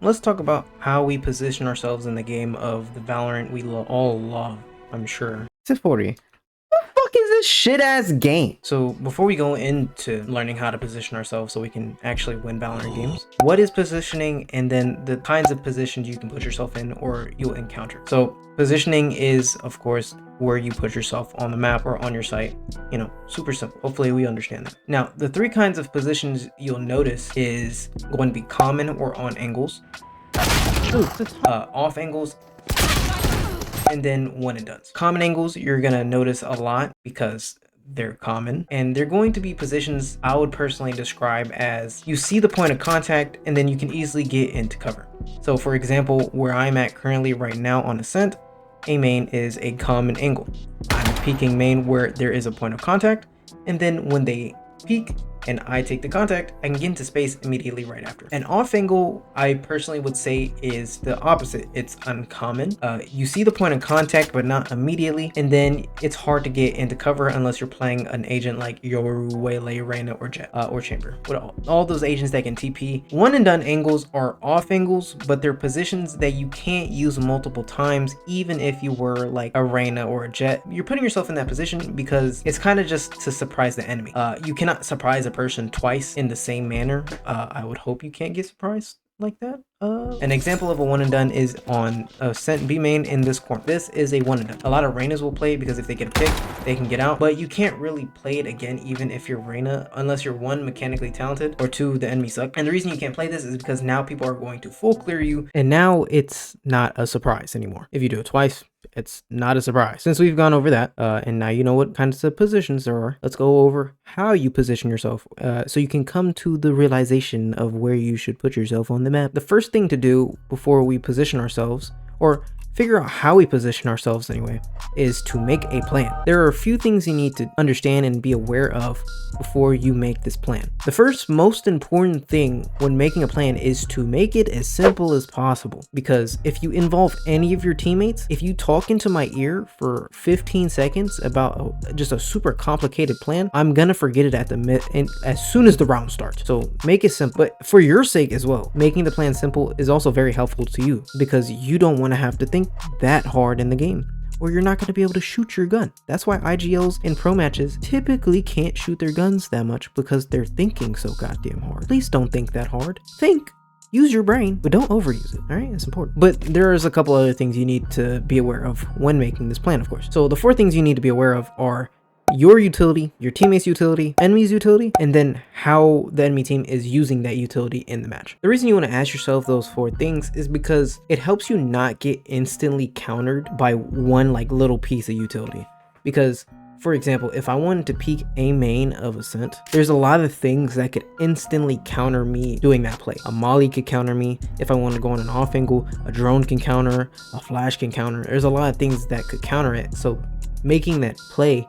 let's talk about how we position ourselves in the game of the Valorant we all love, I'm sure. 640. What the fuck is this shit ass game? So before we go into learning how to position ourselves so we can actually win Valorant games, what is positioning, and then the kinds of positions you can put yourself in or you'll encounter. So positioning is, of course, where you put yourself on the map or on your site. Super simple. Hopefully we understand that. Now, the three kinds of positions you'll notice is going to be common or on angles, off angles, and then one and dones. Common angles you're gonna notice a lot because they're common, and they're going to be positions I would personally describe as you see the point of contact and then you can easily get into cover. So for example, where I'm at currently right now on Ascent, a main is a common angle. I'm peeking main where there is a point of contact, and then when they peek and I take the contact, I can get into space immediately right after. An off angle, I personally would say, is the opposite. It's uncommon. You see the point of contact, but not immediately, and then it's hard to get into cover unless you're playing an agent like Yoru, Waylay, Reyna, or Jet, or Chamber. With all those agents that can TP. One and done angles are off angles, but they're positions that you can't use multiple times, even if you were like a Reyna or a Jet. You're putting yourself in that position because it's kind of just to surprise the enemy. You cannot surprise a person twice in the same manner. I would hope you can't get surprised like that. An example of a one and done is on Ascent B main in this corner. This is a one and done. A lot of Reynas will play it because if they get a pick, they can get out, but you can't really play it again even if you're Reyna, unless you're one, mechanically talented, or two, the enemy suck. And the reason you can't play this is because now people are going to full clear you, and now it's not a surprise anymore. If you do it twice, it's not a surprise. Since we've gone over that, and now you know what kinds of positions there are, let's go over how you position yourself so you can come to the realization of where you should put yourself on the map. The first thing to do before we position ourselves, or figure out how we position ourselves anyway, is to make a plan. There are a few things you need to understand and be aware of before you make this plan. The first most important thing when making a plan is to make it as simple as possible, because if you involve any of your teammates, if you talk into my ear for 15 seconds about just a super complicated plan, I'm gonna forget it as soon as the round starts. So make it simple, but for your sake as well, making the plan simple is also very helpful to you, because you don't want to have to think that hard in the game, or you're not going to be able to shoot your gun. That's why IGLs in pro matches typically can't shoot their guns that much, because they're thinking so goddamn hard. Please don't think that hard. Think. Use your brain, but don't overuse it, all right? It's important. But there's a couple other things you need to be aware of when making this plan, of course. So the 4 things you need to be aware of are your utility, your teammate's utility, enemy's utility, and then how the enemy team is using that utility in the match. The reason you want to ask yourself those 4 things is because it helps you not get instantly countered by one like little piece of utility. Because for example, if I wanted to peek a main of Ascent, there's a lot of things that could instantly counter me doing that play. A molly could counter me. If I want to go on an off angle, a drone can counter, a flash can counter. There's a lot of things that could counter it. So making that play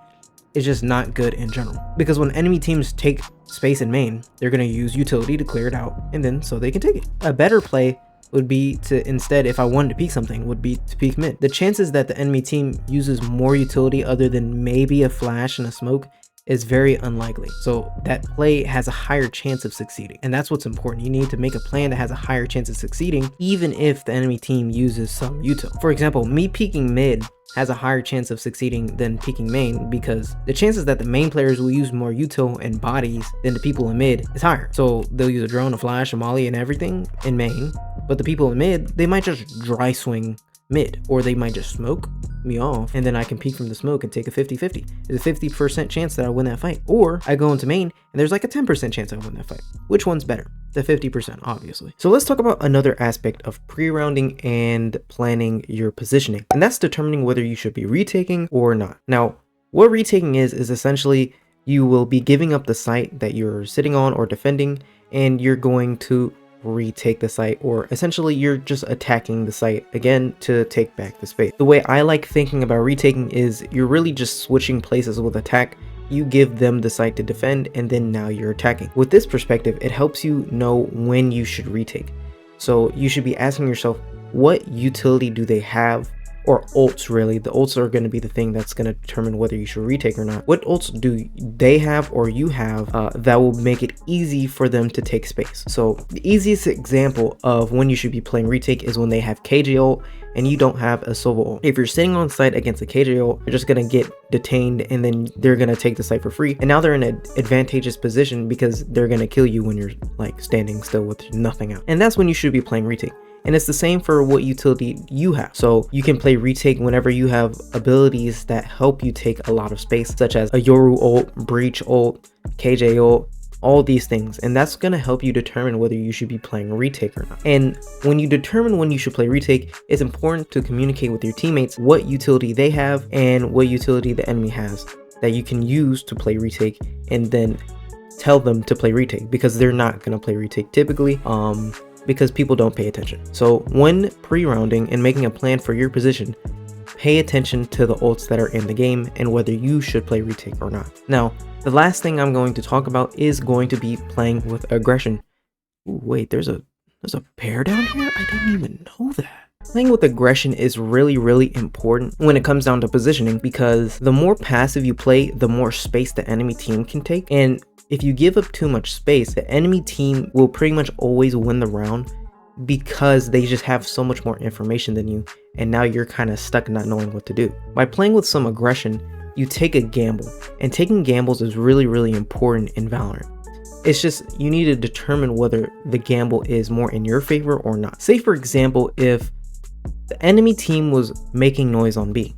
is just not good in general, because when enemy teams take space in main, they're going to use utility to clear it out, and then so they can take it. A better play would be to instead, if I wanted to peek something, would be to peek mid. The chances that the enemy team uses more utility other than maybe a flash and a smoke is very unlikely. So that play has a higher chance of succeeding. And that's what's important. You need to make a plan that has a higher chance of succeeding, even if the enemy team uses some util. For example, me peeking mid has a higher chance of succeeding than peeking main, because the chances that the main players will use more util and bodies than the people in mid is higher. So they'll use a drone, a flash, a molly, and everything in main, but the people in mid, they might just dry swing mid, or they might just smoke me off, and then I can peek from the smoke and take a 50-50. There's a 50% chance that I win that fight. Or I go into main and there's like a 10% chance I win that fight. Which one's better? The 50%, obviously. So let's talk about another aspect of pre-rounding and planning your positioning, and that's determining whether you should be retaking or not. Now, what retaking is essentially you will be giving up the site that you're sitting on or defending, and you're going to retake the site, or essentially you're just attacking the site again to take back the space. The way I like thinking about retaking is you're really just switching places with attack. You give them the site to defend, and then now you're attacking. With this perspective, it helps you know when you should retake. So you should be asking yourself, what utility do they have or ults really. The ults are going to be the thing that's going to determine whether you should retake or not. What ults do they have or you have that will make it easy for them to take space? So the easiest example of when you should be playing retake is when they have KJ ult and you don't have a Sova ult. If you're sitting on site against a KJ ult, you're just going to get detained and then they're going to take the site for free. And now they're in an advantageous position because they're going to kill you when you're like standing still with nothing out. And that's when you should be playing retake. And it's the same for what utility you have. So you can play retake whenever you have abilities that help you take a lot of space, such as a Yoru ult, Breach ult, KJ ult, all these things. And that's going to help you determine whether you should be playing retake or not. And when you determine when you should play retake, it's important to communicate with your teammates what utility they have and what utility the enemy has that you can use to play retake, and then tell them to play retake, because they're not going to play retake typically. Because people don't pay attention. So when pre-rounding and making a plan for your position, pay attention to the ults that are in the game and whether you should play retake or not. Now, the last thing I'm going to talk about is going to be playing with aggression. Ooh, wait, there's a pair down here? I didn't even know that. Playing with aggression is really important when it comes down to positioning, because the more passive you play, the more space the enemy team can take. And if you give up too much space, the enemy team will pretty much always win the round because they just have so much more information than you, and now you're kind of stuck not knowing what to do. By playing with some aggression, you take a gamble, and taking gambles is really important in Valorant. It's just you need to determine whether the gamble is more in your favor or not. Say for example, if the enemy team was making noise on B,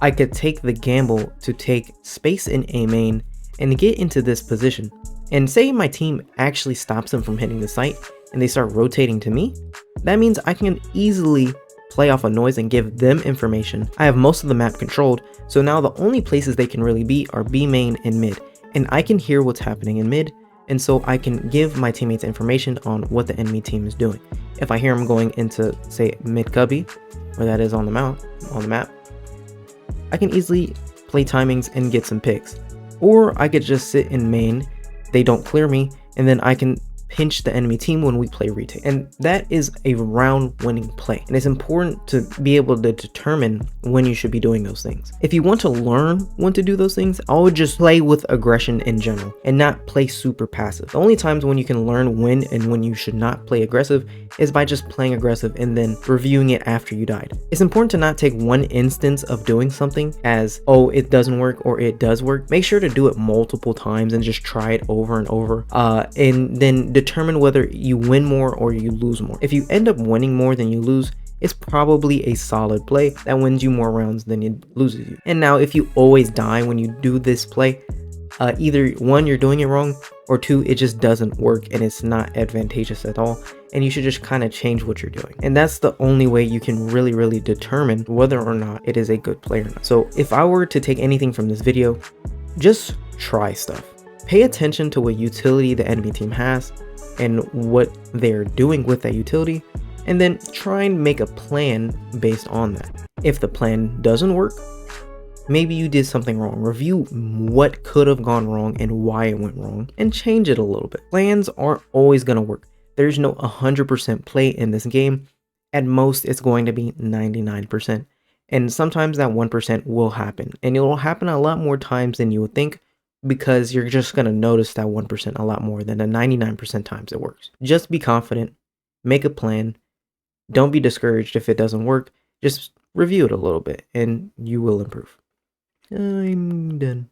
I could take the gamble to take space in A main and get into this position, and say my team actually stops them from hitting the site and they start rotating to me, that means I can easily play off a noise and give them information. I have most of the map controlled, so now the only places they can really be are B main and mid, and I can hear what's happening in mid, and so I can give my teammates information on what the enemy team is doing. If I hear them going into, say, mid cubby, where that is on the map, I can easily play timings and get some picks. Or I could just sit in main, they don't clear me, and then I can pinch the enemy team when we play retake. And that is a round winning play. And it's important to be able to determine when you should be doing those things. If you want to learn when to do those things, I would just play with aggression in general and not play super passive. The only times when you can learn when and when you should not play aggressive is by just playing aggressive and then reviewing it after you died. It's important to not take one instance of doing something as, oh, it doesn't work or it does work. Make sure to do it multiple times and just try it over and over, and then determine whether you win more or you lose more. If you end up winning more than you lose, it's probably a solid play that wins you more rounds than it loses you. And now if you always die when you do this play, either one, you're doing it wrong, or two, it just doesn't work and it's not advantageous at all, and you should just kind of change what you're doing. And that's the only way you can really determine whether or not it is a good play or not. So if I were to take anything from this video, just try stuff. Pay attention to what utility the enemy team has and what they're doing with that utility, and then try and make a plan based on that. If the plan doesn't work, maybe you did something wrong. Review what could have gone wrong and why it went wrong, and change it a little bit. Plans aren't always going to work. There's no 100% play in this game. At most, it's going to be 99%. And sometimes that 1% will happen. And it will happen a lot more times than you would think, because you're just going to notice that 1% a lot more than the 99% times it works. Just be confident, make a plan, don't be discouraged if it doesn't work, just review it a little bit and you will improve. I'm done.